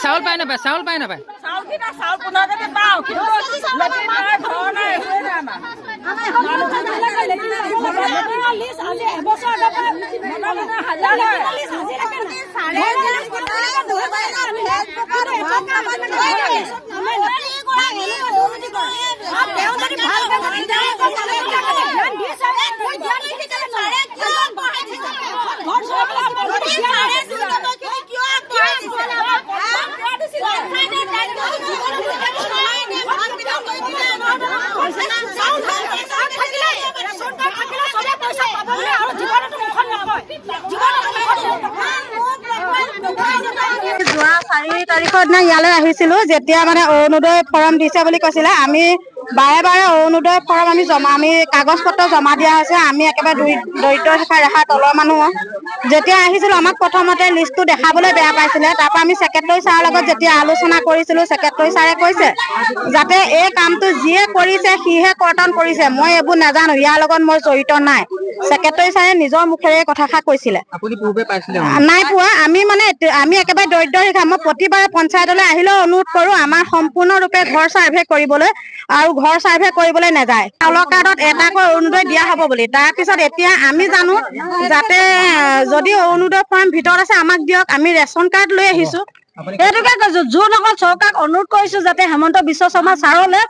চাউল পাই নাপায় চাউল পাই নাপায় যোৱা 4 তাৰিখৰ দিনা ইয়ালৈ আহিছিলো যেতিয়া মানে অৰুণোদয় ফৰ্ম দিছে বুলি কৈছিলে আমি বাৰে বাৰে অৰুণোদয় ফৰ্ম আমি কাগজ পত্ৰ জমা দিয়া হৈছে আমি একেবাৰে দৰিদ্ৰ ৰেখাৰ তলৰ মানুহ যেতিয়া আহিছিলো আমাক প্ৰথমতে লিষ্টটো দেখাবলৈ বেয়া পাইছিলে তাৰ পৰা আমি সেক্ৰেটাৰী ছাৰৰ লগত যেতিয়া আলোচনা কৰিছিলো সেক্ৰেটাৰী ছাৰে কৈছে যাতে এই কামটো যিয়ে কৰিছে সিহে কৰ্তন কৰিছে মই এইবোৰ নাজানো ইয়াৰ লগত মই জড়িত নাই সেক্ৰেটাৰী ছাৰে নিজৰ মুখেৰে কথাষাৰ কৈছিলে নাই পোৱা আমি একেবাৰে দৰিদ্ৰ ৰেখা মই প্ৰতিবাৰে পঞ্চায়তলৈ আহিলেও অনুৰোধ কৰো আমাৰ সম্পূৰ্ণৰূপে ঘৰ চাৰ্ভে কৰিবলৈ আৰু ঘৰ চাৰ্ভে কৰিবলৈ নাযায় চাউলৰ কাৰ্ডত এটাকৈ অৰুণোদয় দিয়া হ'ব বুলি তাৰপিছত এতিয়া আমি জানো যাতে যদি অৰুণোদয় ফৰ্ম ভিতৰত আছে আমাক দিয়ক আমি ৰেচন কাৰ্ড লৈ আহিছো এইটোকে কৈছো যোনসকল চৰকাৰক অনুৰোধ কৰিছো যাতে হেমন্ত বিশ্ব শৰ্মা ছাৰলে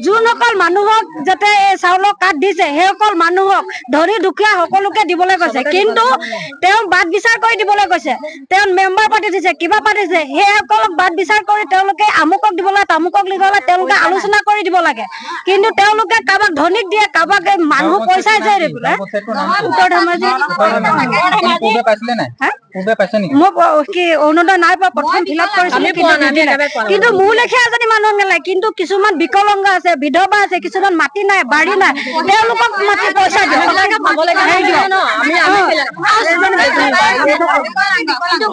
যোনসকল মানুহক যাতে এই চাউলৰ কাৰ্ড দিছে সেইসকল মানুহক ধনী দুখীয়া সকলোকে দিবলৈ কৈছে কিন্তু তেওঁ বাদ বিচাৰ কৰি দিবলৈ কৈছে তেওঁ মেম্বাৰ পাতি দিছে কিবা পাতিছে সেইসকলক বাদ বিচাৰ কৰি তেওঁলোকে আমুকক দিব লাগে তামুকক দিব লাগে তেওঁলোকে আলোচনা কৰি দিব লাগে কিন্তু তেওঁলোকে কাৰোবাক ধনীক দিয়ে কাৰোবাক মানুহ পইচা যায় উত্তৰ ধেমাজি মোক কি অৰুণোদয় নাই পোৱা প্ৰথম ফিলাপ কৰিছিলো কিন্তু মোৰ লেখীয়া এজনী মানুহ নালাগে কিন্তু কিছুমান বিকলাংগ আছে বিধৱা আছে কিছুমান মাটি নাই বাৰী নাই তেওঁলোকক মাটি পইচা দিয়ে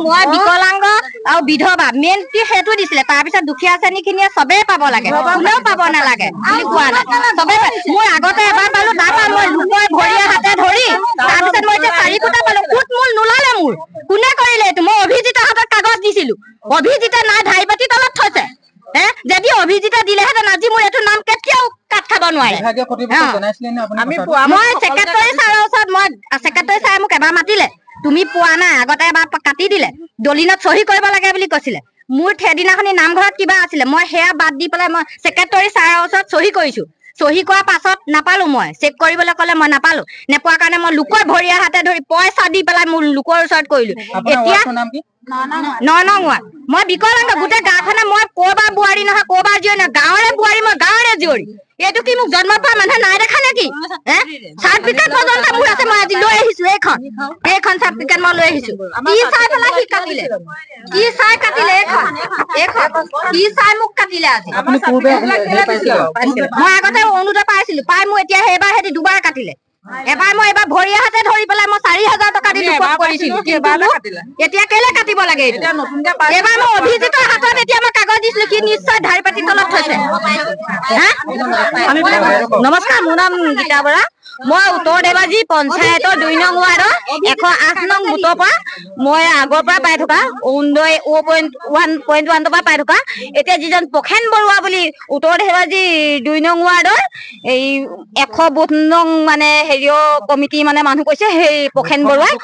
মই বিকলাংগ আৰু বিধৱা মেইন সেইটো দিছিলে তাৰপিছত দুখীয়া শ্ৰেণীখিনিয়ে চবেই পাব লাগে কোনেও পাব নালাগে বুলি কোৱা নাই চবেই মই আগতে এবাৰ পালো তাৰপৰা মই লোকৰ ভৰিয়ে হাতে ধৰি তাৰপিছত মই এতিয়া 4 কোটা পালো সুত মূল নোলালে মোৰ কোনে কৰিলে এইটো মই অভিজিতৰ হাতত কাগজ দিছিলো অভিজিতে নাই ধাই বাতি তলত থৈছে যদি অভিজিতে দিলেহেঁতেন আজি মোৰ এইটো নাম কেতিয়াও কাট খাব নোৱাৰে মই সেক্ৰেটাৰী ছাৰৰ ওচৰত মই সেক্ৰেটাৰী ছাৰে মোক এবাৰ মাতিলে তুমি পোৱা নাই আগতে এবাৰ কাটি দিলে দলিনত চহী কৰিব লাগে বুলি কৈছিলে মোৰ সেইদিনাখনি নামঘৰত কিবা আছিলে মই সেয়া বাদ দি পেলাই মই সেক্ৰেটাৰী ছাৰৰ ওচৰত চহী কৰিছো চহী কৰাৰ পাছত নাপালো মই চেক কৰিবলৈ ক'লে মই নাপালো নেপোৱাৰ কাৰণে মই লোকৰ ভৰিয়ে হাতে ধৰি পইচা দি পেলাই মোৰ লোকৰ ওচৰত কৰিলো এতিয়া ননঙুৱা মই বিকলাংগ গোটেই গাঁওখনে মই ক'ৰবাৰ বোৱাৰী নহয় ক'ৰবাৰ জীয়ৰী নহয় গাঁৱৰে বোৱাৰী মই গাঁৱৰে জীয়ৰী এইটো কি মোক জন্মৰ পৰা মানুহে নাই দেখা নেকি চাৰ্টিফিকেট পৰ্যন্ত মোৰ আছে মই আজি লৈ আহিছো এইখন চাৰ্টিফিকেট মই লৈ আহিছো কি চাই পেলাই সি কাটিলে কি চাই কাটিলে এইখন কি চাই মোক কাটিলে আজি মই আগতে অৰুণোদয় পাইছিলো পাই মোৰ এতিয়া সেইবাৰ সিহঁতি দুবাৰ কাটিলে এবাৰ মই এবাৰ ভৰিয়ে হাতে ধৰি পেলাই মই 4,000 টকা দি কৰিছিলো এতিয়া কেলে কাটিব লাগে এবাৰ মই অভিজিতৰ হাতত এতিয়া মই কাগজ দিছিলো কি নিশ্চয় ধাৰি পাতি তলত থৈছে নমস্কাৰ মোৰ নাম গীতা বৰা মই উত্তৰ ধেমাজি পঞ্চায়তৰ 2 নং ৱাৰ্ডৰ 108 নং বুথৰ পৰা মই আগৰ পৰা পাই থকা অৰুণোদয় 0.1 পৰা পাই থকা এতিয়া যিজন পখেন বৰুৱা বুলি উত্তৰ ধেমাজি 2 নং ৱাৰ্ডৰ এই 100 নং মানে হেৰিও কমিটি মানে মানুহ কৈছে সেই পখেন বৰুৱাই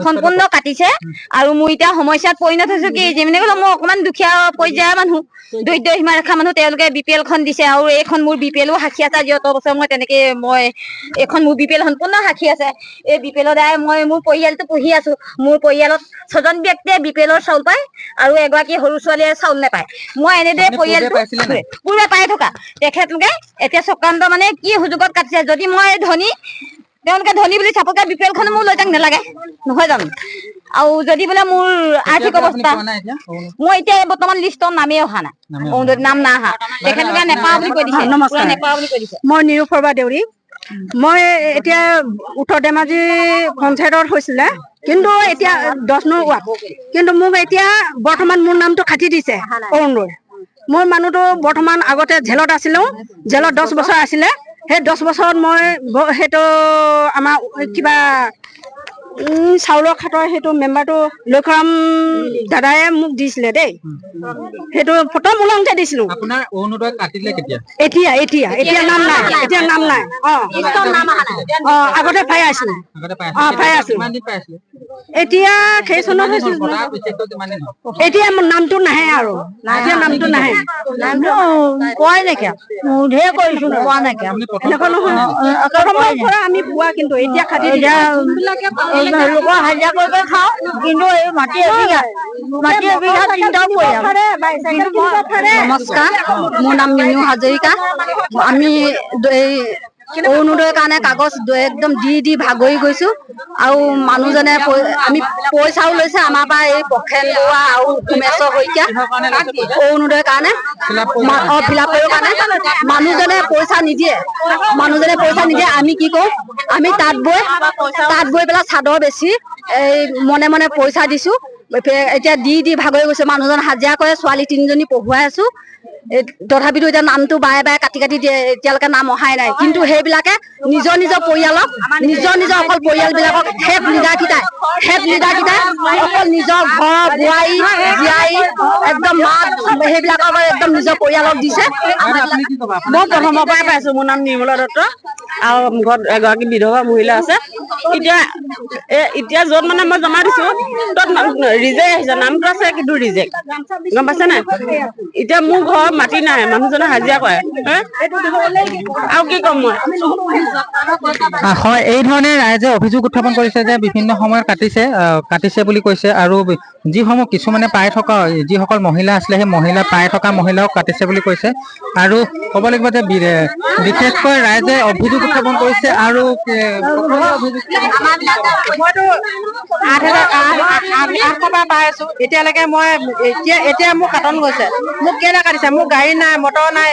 সম্পূৰ্ণ কাটিছে আৰু মই এতিয়া সমস্যাত পৰিণত হৈছো কি যেনে মই অকমান দুখীয়া পৰ্যায়ৰ মানুহ দৰিদ্ৰ সীমা ৰেখা মানুহ তেওঁলোকে বিপিএল খন দিছে আৰু এইখন মোৰ বিপিএলো সাক্ষী আছে যত বছৰ মই তেনেকে মই এখন মোৰ বিপিএল সম্পূৰ্ণ সাক্ষী আছে এই বিপিএলৰ দ্বাৰাই মই মোৰ পৰিয়ালটো পুহি আছো মোৰ পৰিয়ালত 6জন ব্যক্তিয়ে বিপিএলৰ চাউল পায় আৰু এগৰাকী সৰু ছোৱালীয়ে চাউল নাপায় মই এনেদৰে পৰিয়ালটো পুৰা পাই থকা তেখেতলোকে এতিয়া চক্ৰান্ত মানে কি সুযোগত কাটিছে যদি মই ধনী তেওঁলোকে ধনী বুলি চাপকে বিপিএল খন মোৰ লৈ যাক নালাগে নহয় জানো আৰু যদি বোলে মোৰ আৰ্থিক অৱস্থা মই এতিয়া বৰ্তমান লিষ্টত নামেই অহা নাই নাম না অহা তেখেতলোকে নেপাওঁ বুলি কৈ দিছে নমস্কাৰ নেপাওঁ বুলি কৈ দিছে মই নিৰুপৰ্বা দেউৰী মই এতিয়া উত্তৰ ধেমাজি পঞ্চায়তত হৈছিলে কিন্তু এতিয়া 10 নং ৱাৰ্ড কিন্তু মোক এতিয়া বৰ্তমান মোৰ নামটো কাটি দিছে অৰুণোদয় মোৰ মানুহটো বৰ্তমান আগতে জেলত আছিলো জেলত 10 বছৰ আছিলে সেই 10 বছৰত মই সেইটো আমাৰ কিবা চাউলৰ খাতৰ সেইটো মেম্বাৰটো লক্ষৰাম দাদাই মোক দিছিলে দেই। সেইটো প্ৰথম উলংতে দিছিলো। আপোনাৰ অৰুণোদয় কাটিলে কেতিয়া? এতিয়া নাম নাই, আগতে পাই আছিলো। এতিয়া সেই চনত হৈছিল। এতিয়া নামটো নাহে আৰু এতিয়া নামটো নাহে। কোৱাই নাইকিয়া, ঢেৰ কৰিছো কোৱা নাইকিয়া এনেকুৱা নহয়। আমি পোৱা কিন্তু এতিয়া খাতি লোকৰ হাজিৰা কৰিব খাওঁ, কিন্তু এই মাটি এবিঘা 3টাও পৰিয়াল। নমস্কাৰ, মোৰ নাম মিনু হাজৰিকা। আমি এই অৰুণোদয়ৰ কাৰণে কাগজ একদম দি ভাগৰি গৈছো আৰু মানুহজনে আমি পইচাও লৈছে আমাৰ পৰা, এই পখেন বৰুৱা আৰু উমেশ্বৰ শইকীয়া অৰুণোদয়ৰ কাৰণে ফিলাপ কৰিবৰ কাৰণে। মানুহজনে পইচা নিদিয়ে। আমি কি কৰো, আমি তাঁত বৈ পেলাই চাদৰ বেছি এই মনে মনে পইচা দিছো। এতিয়া দি ভাগৰি গৈছে। মানুহজন হাজিৰা কৰে, ছোৱালী 3জনী পঢ়ুৱাই আছো। তথাপিতো এতিয়া নামটো বাৰে কাটি দিয়ে, এতিয়ালৈকে নাম অহাই নাই। কিন্তু সেইবিলাকে নিজৰ পৰিয়ালক, নিজৰ অকল পৰিয়াল বিলাকক হেড লিডাৰ কেইটাই অকল নিজৰ ঘৰ বোৱাৰী জীয়াৰী একদম মাক সেইবিলাকক একদম নিজৰ পৰিয়ালক দিছে। মই প্ৰথমৰ পৰাই পাইছো। মোৰ নাম নিৰ্মলা দত্ত আৰু ঘৰত এগৰাকী বিধৱা মহিলা আছে। এতিয়া য'ত মানে মই জমা দিছো তত ৰিজেক্ট আহিছে, নামটো আছে কিন্তু ৰিজেক্ট, গম পাইছে নাই? এতিয়া মোৰ ঘৰত মাটি নাই, মানুহজনে হাজিৰা কৰে। আৰু কি ক'ম মই? হয়, এই ধৰণে ৰাইজে অভিযোগ উত্থাপন কৰিছে যে বিভিন্ন সময়ত কাটিছে বুলি কৈছে, আৰু যিসমূহ কিছুমানে পাই থকা যিসকল মহিলা আছিলে সেই পাই থকা মহিলাওক কাটিছে বুলি কৈছে। আৰু ক'ব লাগিব যে বিশেষকৈ ৰাইজে অভিযোগ উত্থাপন কৰিছে। আৰু মইতো 8,000 পাই আছো এতিয়ালৈকে। মই এতিয়া মোৰ কাটন গৈছে। মোক কেলে কাটিছে? মোৰ গাড়ী নাই, মটৰ নাই,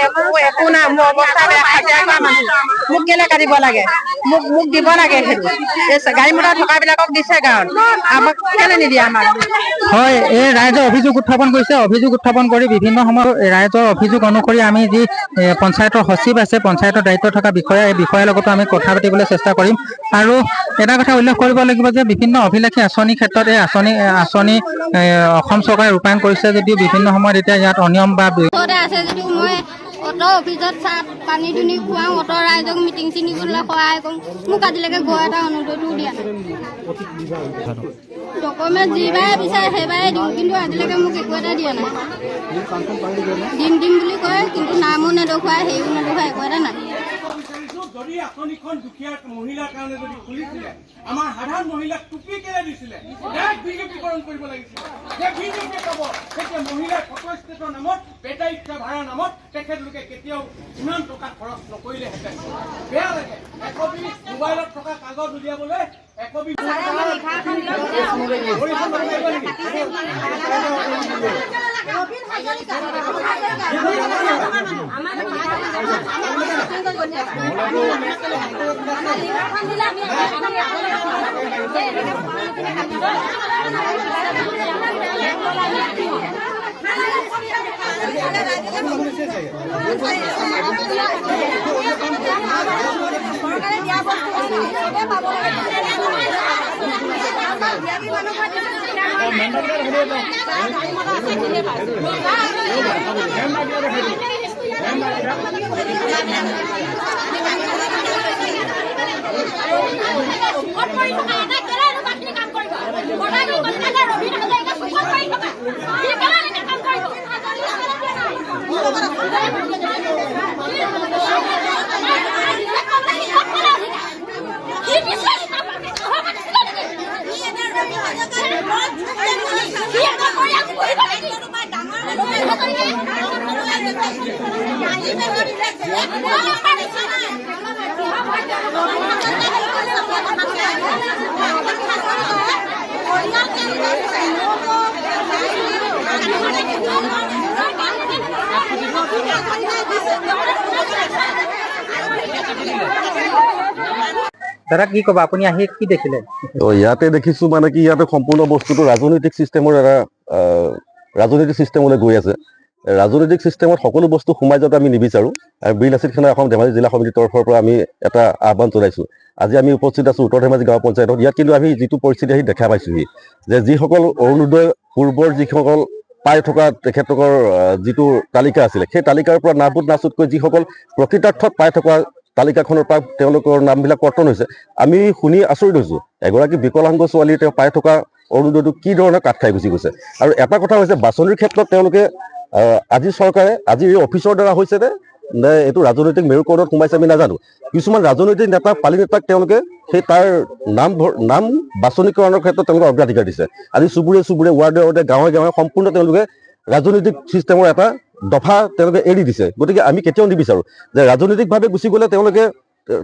একো নাই। মোৰ অৱস্থা বেয়া, হাজিৰা কৰা মানুহ। মোক কেলে কাটিব লাগে? মোক দিব লাগে। সেইটো গাড়ী মটৰ থকা বিলাকক দিছে গাঁৱত, আমাক কেলে নিদিয়ে? আমাক হয়, এই ৰাইজে অভিযোগ উত্থাপন কৰিছে। অভিযোগ উত্থাপন কৰি বিভিন্ন সময়ত ৰাইজৰ অভিযোগ অনুসৰি আমি যি পঞ্চায়তৰ সচিব আছে, পঞ্চায়তৰ দায়িত্ব থকা বিষয়া, এই বিষয়াৰ লগতো আমি কথা পাতিবলৈ চেষ্টা কৰিম। আৰু এটা কথা উল্লেখ কৰিব লাগিব যে বিভিন্ন অভিলাষী আঁচনিৰ ক্ষেত্ৰত এই আঁচনি অসম চৰকাৰে ৰূপায়ণ কৰিছে যদিও বিভিন্ন সময়ত এতিয়া ইয়াত অনিয়ম বা আছে যদিও মই অটো অফিচত চাহ পানী দুনি খুৱাওঁ, অটো ৰাইজক মিটিং চিটিঙলৈ সহায় কৰোঁ। মোক আজিলৈকে ঘৰ এটা অনুদয়টো দিয়া নাই। ডকুমেণ্ট যিবাৰে বিচাৰে সেইবাৰে দিওঁ, কিন্তু আজিলৈকে মোক একো এটা দিয়া নাই। দিম বুলি কয়, কিন্তু নামো নেদেখুৱায়, হেৰিও নেদেখুৱায়, একো এটা নাই। যদি আঁচনিখন দুখীয়া মহিলাৰ কাৰণে যদি খুলিছিলে, আমাৰ সাধাৰণ মহিলাক টুপি কেলে দিছিলে? বিজেপিকৰণ কৰিব লাগিছিলে। বিজেপি পাব তেতিয়া মহিলাৰ ফটো ষ্টেটৰ নামত, বেটাৰী ৰিক্সা ভাড়াৰ নামত তেখেতলোকে কেতিয়াও ইমান টকা খৰচ নকৰিলেহেঁতেন। বেয়া লাগে। 120 মোবাইলত থকা কাগজ উলিয়াবলৈ 120 দাদা কি ক'ব, আপুনি আহি কি দেখিলে? ইয়াতে দেখিছো মানে কি ইয়াতে সম্পূৰ্ণ বস্তুটো ৰাজনৈতিক চিষ্টেমৰ এটা ৰাজনৈতিক চিষ্টেমলৈ গৈ আছে। ৰাজনৈতিক চিষ্টেমত সকলো বস্তু সোমাই যোৱাটো আমি নিবিচাৰোঁ আৰু বীৰ লাচিত সেনা অসম ধেমাজি জিলা সমিতিৰ তৰফৰ পৰা আমি এটা আহ্বান জনাইছোঁ। আজি আমি উপস্থিত আছোঁ উত্তৰ ধেমাজি গাঁও পঞ্চায়তত। ইয়াত কিন্তু আমি যিটো পৰিস্থিতি আহি দেখা পাইছোঁহি যে যিসকল অৰুণোদয় পূৰ্বৰ যিসকল পাই থকা তেখেতলোকৰ যিটো তালিকা আছিলে, সেই তালিকাৰ পৰা নাবুত নাচুতকৈ যিসকল প্ৰকৃতাৰ্থত পাই থকা তালিকাখনৰ পৰা তেওঁলোকৰ নামবিলাক কৰ্তন হৈছে। আমি শুনি আচৰিত হৈছোঁ, এগৰাকী বিকলাংগ ছোৱালীৰ তেওঁ পাই থকা অৰুণোদয়টো কি ধৰণে কাট খাই গুচি গৈছে। আৰু এটা কথা হৈছে, বাছনিৰ ক্ষেত্ৰত তেওঁলোকে আজি চৰকাৰে আজি এই অফিচৰ দ্বাৰা হৈছে নে এইটো ৰাজনৈতিক মেৰুকৰণত সোমাইছে আমি নাজানো। কিছুমান ৰাজনৈতিক নেতা পালি নেতাক তেওঁলোকে সেই তাৰ নাম বাছনিকৰণৰ ক্ষেত্ৰত তেওঁলোকে অগ্ৰাধিকাৰ দিছে। আজি চুবুৰীয়ে চুবুৰীয়ে ৱাৰ্ডে ৱাৰ্ডে গাঁৱে গাঁৱে সম্পূৰ্ণ তেওঁলোকে ৰাজনৈতিক চিষ্টেমৰ এটা দফা তেওঁলোকে এৰি দিছে। গতিকে আমি কেতিয়াও নিবিচাৰোঁ যে ৰাজনৈতিকভাৱে গুচি গ'লে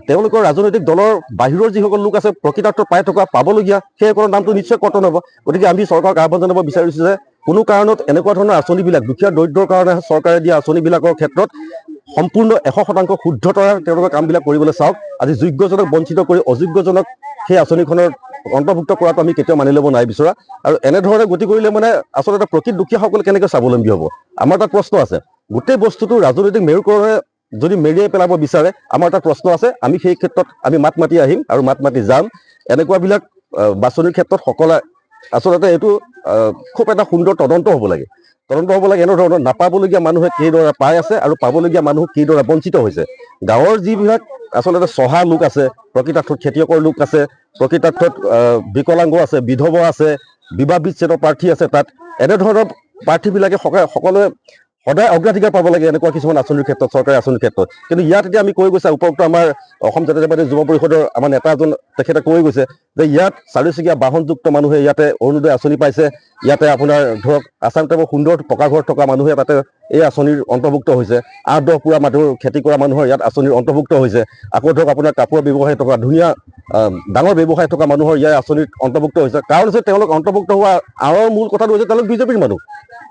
তেওঁলোকৰ ৰাজনৈতিক দলৰ বাহিৰৰ যিসকল লোক আছে প্ৰকৃতাৰ্থত পাই থকা পাবলগীয়া সেইসকলৰ নামটো নিশ্চয় কৰ্তন হ'ব। গতিকে আমি চৰকাৰক আহ্বান জনাব বিচাৰিছোঁ যে কোনো কাৰণত এনেকুৱা ধৰণৰ আঁচনিবিলাক দুখীয়া দৰিদ্ৰৰ কাৰণে চৰকাৰে দিয়া আঁচনিবিলাকৰ ক্ষেত্ৰত সম্পূৰ্ণ 100% শুদ্ধতাৰে তেওঁলোকে কামবিলাক কৰিবলৈ চাওক। আজি যোগ্যজনক বঞ্চিত কৰি অযোগ্যজনক সেই আঁচনিখনৰ অন্তৰ্ভুক্ত কৰাটো আমি কেতিয়াও মানি ল'ব নাই বিচৰা। আৰু এনেধৰণে গতি কৰিলে মানে আচলতে প্ৰকৃত দুখীয়াসকল কেনেকৈ স্বাৱলম্বী হ'ব। আমাৰ তাত প্ৰশ্ন আছে, গোটেই বস্তুটো ৰাজনৈতিক মেৰুকৰণে যদি মেৰিয়াই পেলাব বিচাৰে আমাৰ এটা প্ৰশ্ন আছে। আমি সেই ক্ষেত্ৰত আমি মাত মাতি আহিম আৰু মাত মাতি যাম। এনেকুৱাবিলাক বাছনিৰ ক্ষেত্ৰত সকলে আচলতে এইটো খুব এটা সুন্দৰ তদন্ত হ'ব লাগে। এনেধৰণৰ নাপাবলগীয়া মানুহে কিদৰে পাই আছে আৰু পাবলগীয়া মানুহ কিদৰে বঞ্চিত হৈছে। গাঁৱৰ যিবিলাক আচলতে চহা লোক আছে, প্ৰকৃতাৰ্থত খেতিয়কৰ লোক আছে, প্ৰকৃতাৰ্থত বিকলাংগ আছে, বিধৱা আছে, বিবাহ বিচ্ছেদৰ প্ৰাৰ্থী আছে, তাত এনেধৰণৰ প্ৰাৰ্থীবিলাকে সকলোৱে সদায় অগ্ৰাধিকাৰ পাব লাগে এনেকুৱা কিছুমান আঁচনিৰ ক্ষেত্ৰত, চৰকাৰী আঁচনিৰ ক্ষেত্ৰত। কিন্তু ইয়াত এতিয়া আমি কৈ গৈছে, উপৰোক্ত আমাৰ অসম জাতীয়তাবাদী যুৱ পৰিষদৰ আমাৰ নেতা এজন তেখেতে কৈ গৈছে যে ইয়াত চাৰিচকীয়া বাহনযুক্ত মানুহে ইয়াতে অৰুণোদয় আঁচনি পাইছে। ইয়াতে আপোনাৰ ধৰক আছাম টাইপৰ সুন্দৰ পকা ঘৰত থকা মানুহে তাতে এই আঁচনিৰ অন্তৰ্ভুক্ত হৈছে। 8-10 পুৰা মাটিৰ খেতি কৰা মানুহৰ ইয়াত আঁচনিৰ অন্তৰ্ভুক্ত হৈছে। আকৌ ধৰক আপোনাৰ কাপোৰৰ ব্যৱসায় থকা ধুনীয়া ডাঙৰ ব্যৱসায় থকা মানুহৰ ইয়াৰ আঁচনিত অন্তৰ্ভুক্ত হৈছে। কাৰণ হৈছে তেওঁলোক অন্তৰ্ভুক্ত হোৱা আঁৰৰ মূল কথাটো হৈছে তেওঁলোক বিজেপিৰ মানুহ,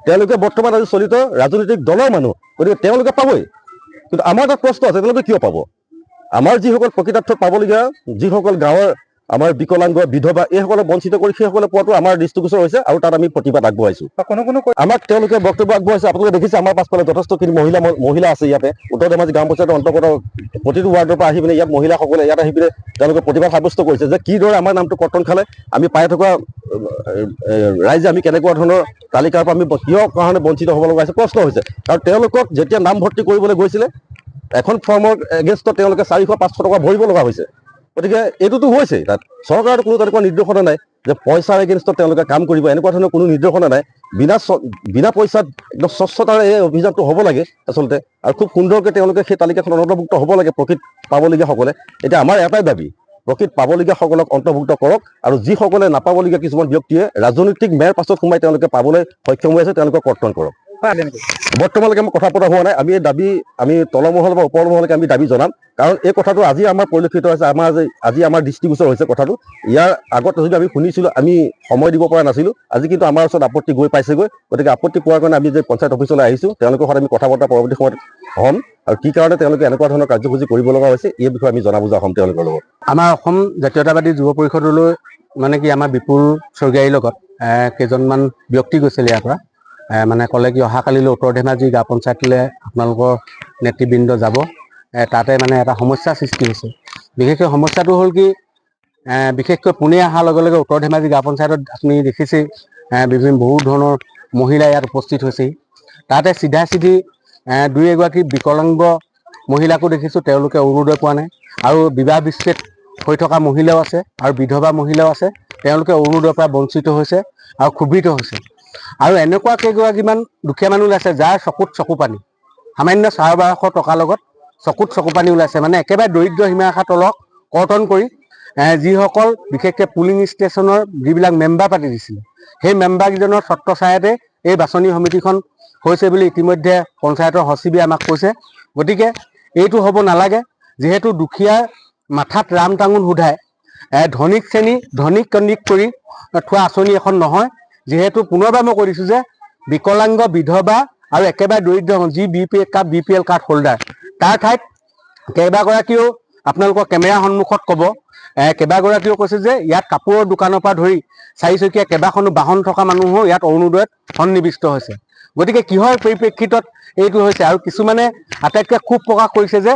তেওঁলোকে বৰ্তমান আজি চলিত ৰাজনৈতিক দলৰ মানুহ। গতিকে তেওঁলোকে পাবই। কিন্তু আমাৰ তাত প্ৰশ্ন আছে, তেওঁলোকে কিয় পাব? আমাৰ যিসকল প্ৰকৃতাৰ্থত পাবলগীয়া যিসকল গাঁৱৰ আমাৰ বিকলাংগ বিধৱা এইসকলক বঞ্চিত কৰি সেইসকলে পোৱাটো আমাৰ দৃষ্টিগোচৰ হৈছে আৰু তাত আমি প্ৰতিবাদ আগবঢ়াইছোঁ। আমাক তেওঁলোকে বক্তব্য আগবঢ়াইছে। আপোনালোকে দেখিছে আমাৰ পাছফালে যথেষ্টখিনি মহিলা আছে। ইয়াতে উত্তৰ ধেমাজি গাঁও পঞ্চায়তৰ অন্তৰ্গত প্ৰতিটো ৱাৰ্ডৰ পৰা আহি পিনে ইয়াত মহিলাসকলে ইয়াত আহি পিনে তেওঁলোকে প্ৰতিবাদ সাব্যস্ত কৰিছে যে কিদৰে আমাৰ নামটো কৰ্তন খালে, আমি পাই থকা ৰাইজে আমি কেনেকুৱা ধৰণৰ তালিকাৰ পৰা আমি কিয় কাৰণে বঞ্চিত হ'ব লগা হৈছে প্ৰশ্ন হৈছে। আৰু তেওঁলোকক যেতিয়া নাম ভৰ্তি কৰিবলৈ গৈছিলে এখন ফৰ্মৰ এগেইনষ্টত তেওঁলোকে 400-500 টকা ভৰিব লগা হৈছে। গতিকে এইটোতো হৈছে, তাত চৰকাৰৰ কোনো তেনেকুৱা নিৰ্দেশনা নাই যে পইচাৰ এগেইনষ্টত তেওঁলোকে কাম কৰিব, এনেকুৱা ধৰণৰ কোনো নিৰ্দেশনা নাই। বিনা পইচাত একদম স্বচ্ছতাৰে এই অভিযানটো হ'ব লাগে আচলতে, আৰু খুব সুন্দৰকৈ তেওঁলোকে সেই তালিকাখনত অন্তৰ্ভুক্ত হ'ব লাগে প্ৰকৃত পাবলগীয়াসকলে। এতিয়া আমাৰ এটাই দাবী, প্ৰকৃত পাবলগীয়াসকলক অন্তৰ্ভুক্ত কৰক আৰু যিসকলে নাপাবলগীয়া কিছুমান ব্যক্তিয়ে ৰাজনৈতিক মেৰ পাছত সোমাই তেওঁলোকে পাবলৈ সক্ষম হৈ আছে তেওঁলোকক কৰ্তন কৰক। বৰ্তমানলৈকে আমি কথা পতা হোৱা নাই। আমি এই দাবী আমি তলমহল বা ওপৰ মহললৈকে আমি দাবী জনাম। কাৰণ এই কথাটো আজি আমাৰ পৰিলক্ষিত হৈছে, আজি আমাৰ দৃষ্টিগোচৰ হৈছে কথাটো। ইয়াৰ আগত যদি আমি শুনিছিলোঁ আমি সময় দিব পৰা নাছিলোঁ। আজি কিন্তু আমাৰ ওচৰত আপত্তি গৈ পাইছেগৈ। গতিকে আপত্তি পোৱাৰ কাৰণে আমি যে পঞ্চায়ত অফিচলৈ আহিছোঁ, তেওঁলোকৰ সৈতে আমি কথা বতৰা পৰৱৰ্তী সময়ত হ'ম আৰু কি কাৰণে তেওঁলোকে এনেকুৱা ধৰণৰ কাৰ্যসূচী কৰিব লগা হৈছে এই বিষয়ে আমি জনা বুজা হ'ম তেওঁলোকৰ লগত। আমাৰ অসম জাতীয়তাবাদী যুৱ পৰিষদলৈ মানে কি আমাৰ বিপুল স্বৰ্গীয়াৰীৰ লগত কেইজনমান ব্যক্তি গৈছিল ইয়াৰ পৰা, মানে ক'লে কি অহাকালিলৈ উত্তৰ ধেমাজি গাঁও পঞ্চায়তলৈ আপোনালোকৰ নেতৃবৃন্দ যাব। তাতে মানে এটা সমস্যাৰ সৃষ্টি হৈছে। বিশেষকৈ সমস্যাটো হ'ল কি, বিশেষকৈ পোনে অহাৰ লগে লগে উত্তৰ ধেমাজি গাঁও পঞ্চায়তত আপুনি দেখিছেই বহু ধৰণৰ মহিলা ইয়াত উপস্থিত হৈছেহি। তাতে চিধা চিধি 2-এগৰাকী বিকলাংগ মহিলাকো দেখিছোঁ, তেওঁলোকে অৰুণোদয় পোৱা নাই। আৰু বিবাহ বিচ্ছেদ হৈ থকা মহিলাও আছে আৰু বিধৱা মহিলাও আছে, তেওঁলোকে অৰুণোদয়ৰ পৰা বঞ্চিত হৈছে আৰু ক্ষুব্ধিত হৈছে। আৰু এনেকুৱা কেইগৰাকীমান দুখীয়া মানুহ ওলাইছে যাৰ চকুত চকু পানী, সামান্য 1200 টকাৰ লগত চকুত চকু পানী ওলাইছে। মানে একেবাৰে দৰিদ্ৰ সীমাৰেখাৰ তলক কৰ্তন কৰি যিসকল বিশেষকৈ পুলিং ষ্টেচনৰ যিবিলাক মেম্বাৰ পাতি দিছিলে, সেই মেম্বাৰকেইজনৰ ছত্ৰছায়াতে এই বাছনি সমিতিখন হৈছে বুলি ইতিমধ্যে পঞ্চায়তৰ সচিবে আমাক কৈছে। গতিকে এইটো হ'ব নালাগে। যিহেতু দুখীয়াৰ মাথাত ৰাম টাঙোন সোধাই ধনিক শ্ৰেণী ধনিক কনিক কৰি থোৱা আঁচনি এখন নহয়। যিহেতু পুনৰবাৰ মই কৈ দিছোঁ যে বিকলাংগ বিধৱা আৰু একেবাৰে দৰিদ্ৰ যি BPL কাৰ্ড হোল্ডাৰ, তাৰ ঠাইত কেইবাগৰাকীও আপোনালোকৰ কেমেৰা সন্মুখত ক'ব, কেইবাগৰাকীও কৈছে যে ইয়াত কাপোৰৰ দোকানৰ পৰা ধৰি 4-চকীয়া কেইবাখনো বাহন থকা মানুহো ইয়াত অৰুণোদয়ত সন্নিৱিষ্ট হৈছে। গতিকে কিহৰ পৰিপ্ৰেক্ষিতত এইটো হৈছে আৰু কিছুমানে আটাইতকৈ ক্ষোভ প্ৰকাশ কৰিছে যে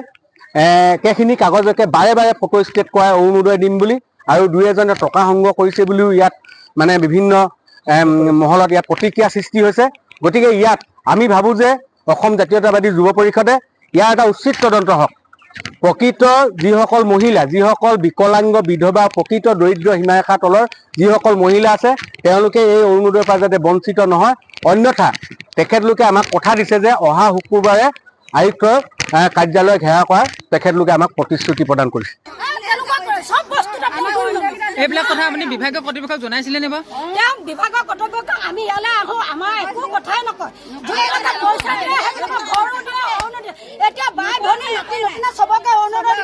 কেইখিনি কাগজকে বাৰে বাৰে ফটো ষ্টেট কৰাই অৰুণোদয় দিম বুলি আৰু দুই এজনে টকা সংগ্ৰহ কৰিছে বুলিও ইয়াত মানে বিভিন্ন মহলত ইয়াত প্ৰতিক্ৰিয়া সৃষ্টি হৈছে। গতিকে ইয়াত আমি ভাবোঁ যে অসম জাতীয়তাবাদী যুৱ পৰিষদে ইয়াৰ এটা উচিত তদন্ত হওক। প্ৰকৃত যিসকল মহিলা, যিসকল বিকলাংগ, বিধৱা, প্ৰকৃত দৰিদ্ৰ সীমাৰেখাৰ তলৰ যিসকল মহিলা আছে তেওঁলোকে এই অৰুণোদয়ৰ পৰা যাতে বঞ্চিত নহয়। অন্যথা তেখেতলোকে আমাক কথা দিছে যে অহা শুক্ৰবাৰে আয়ুক্তৰ কাৰ্যালয় ঘেৰাও কৰাৰ তেখেতলোকে আমাক প্ৰতিশ্ৰুতি প্ৰদান কৰিছে। এইবিলাক কথা আপুনি বিভাগীয় কৰ্তৃপক্ষক জনাইছিলে নে বাৰু? তেওঁ বিভাগৰ কৰ্তৃপক্ষক আমি ইয়ালৈ আহোঁ, আমাৰ একো কথাই নকয়। এতিয়া বাই ভনী চবকে অৰুণোদয়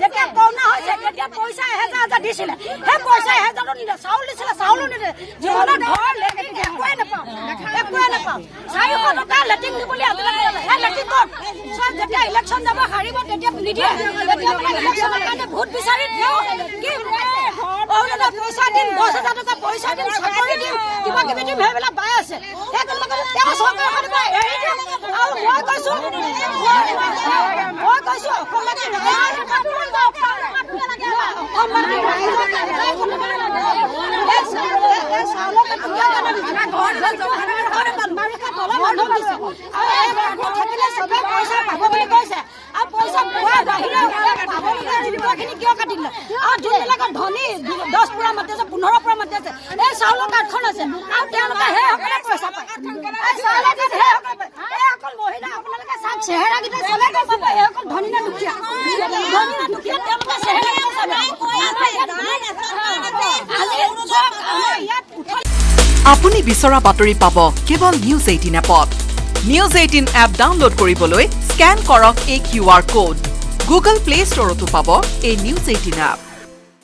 যেতিয়া কৰোণা হৈছে তেতিয়া পইচা 1000 দিছিলে, সেই পইচা 1000 নিদিলে, চাউল দিছিলে, চাউলো নিদিলে। জীৱনত ঘৰ লেট্ৰিন একোৱে নাপাওঁ। 400 টকা লেট্ৰিন দিবলৈ আজিলৈকে সেই লেট্ৰিন ক'ত? যেতিয়া ইলেকশ্যন যাব হাৰিব তেতিয়া নিদিয়ে। ইলেকশ্যনৰ কাৰণে ভোট বিচাৰি দিওঁ কি অৰুণোদয় পইচা দিম, 10,000 টকা পইচা দিম, চাকৰি দিম, কিবা কিবি দিম, সেইবিলাক পাই আছে। তেওঁ চৰকাৰখন এৰি দিয়ক। আৰু মই কৈছো ধনী 10 পুৰা মাতি আছে, 15 পুৰা মাতি আছে। এই চাউলৰ কাৰ্ডখন আছে আৰু তেওঁলোকে সেইসকলে পইচা পায়। অকল মহিলা আপোনালোকে চাওক, চেহেৰাকেইটা চলে গৈছে। এইসকল ধনী নে দুখীয়া? ধনী নে দুখীয়া তেওঁলোকে চেহেৰাকেইটা চাবে। আপুনি বিচৰা বাতৰি পাব কেৱল নিউজ 18 এপত। নিউজ 18 এপ ডাউনলোড কৰিবলৈ স্কেন কৰক এই QR কোড। গুগল প্লে ষ্টৰতো পাব এই নিউজ 18 এপ।